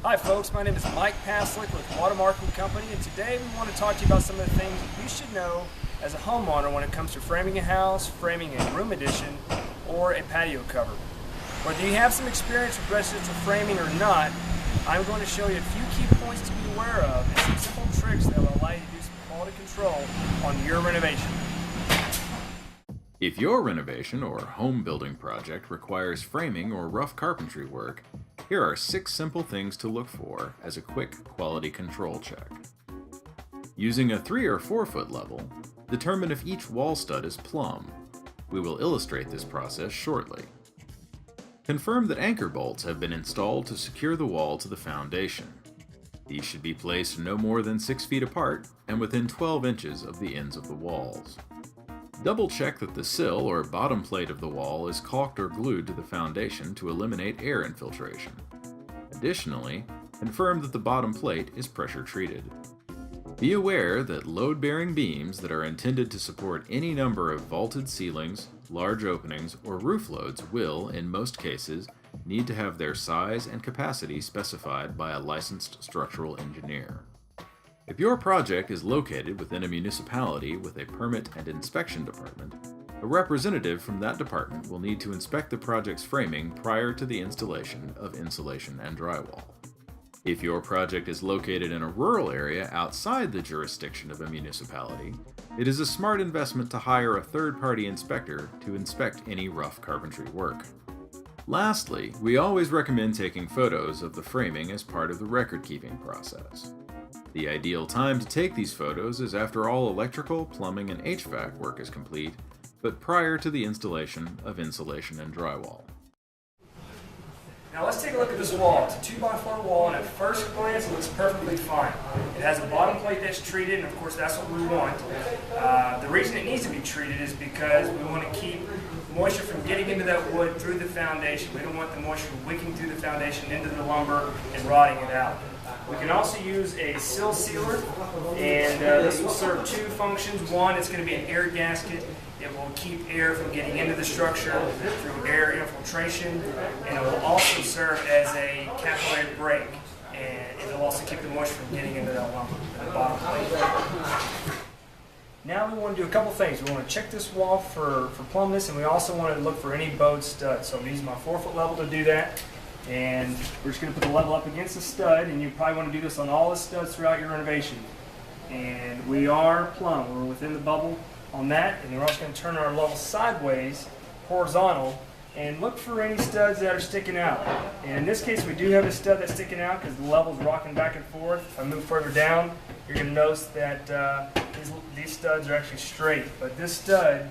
Hi folks, my name is Mike Paslick with Watermark and Company, and today we want to talk to you about some of the things that you should know as a homeowner when it comes to framing a house, framing a room addition, or a patio cover. Whether you have some experience with residential framing or not, I'm going to show you a few key points to be aware of and some simple tricks that will allow you to do some quality control on your renovation. If your renovation or home building project requires framing or rough carpentry work, here are 6 simple things to look for as a quick quality control check. Using a 3 or 4 foot level, determine if each wall stud is plumb. We will illustrate this process shortly. Confirm that anchor bolts have been installed to secure the wall to the foundation. These should be placed no more than 6 feet apart and within 12 inches of the ends of the walls. Double check that the sill or bottom plate of the wall is caulked or glued to the foundation to eliminate air infiltration. Additionally, confirm that the bottom plate is pressure treated. Be aware that load-bearing beams that are intended to support any number of vaulted ceilings, large openings, or roof loads will, in most cases, need to have their size and capacity specified by a licensed structural engineer. If your project is located within a municipality with a permit and inspection department, a representative from that department will need to inspect the project's framing prior to the installation of insulation and drywall. If your project is located in a rural area outside the jurisdiction of a municipality, it is a smart investment to hire a third-party inspector to inspect any rough carpentry work. Lastly, we always recommend taking photos of the framing as part of the record-keeping process. The ideal time to take these photos is after all electrical, plumbing, and HVAC work is complete, but prior to the installation of insulation and drywall. Now let's take a look at this wall. It's a 2x4 wall, and at first glance it looks perfectly fine. It has a bottom plate that's treated, and of course that's what we want. The reason it needs to be treated is because we want to keep moisture from getting into that wood through the foundation. We don't want the moisture wicking through the foundation into the lumber and rotting it out. We can also use a sill sealer, and this will serve 2 functions. One, it's going to be an air gasket. It will keep air from getting into the structure through air infiltration, and it will also serve as a capillary break, and it will also keep the moisture from getting into that lumber at the bottom plate. Now we want to do a couple things. We want to check this wall for plumbness, and we also want to look for any bowed studs. So I'm using my 4 foot level to do that. And we're just going to put the level up against the stud, and you probably want to do this on all the studs throughout your renovation. And we are plumb. We're within the bubble on that, and we're also going to turn our level sideways, horizontal, and look for any studs that are sticking out. And in this case, we do have a stud that's sticking out because the level's rocking back and forth. If I move further down, you're going to notice that these studs are actually straight, but this stud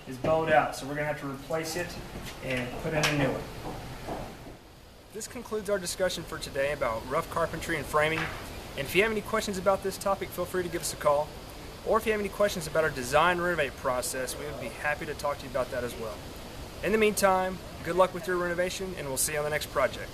is bowed out, so we're going to have to replace it and put in a new one. This concludes our discussion for today about rough carpentry and framing. And if you have any questions about this topic, feel free to give us a call. Or if you have any questions about our design renovate process, we would be happy to talk to you about that as well. In the meantime, good luck with your renovation, and we'll see you on the next project.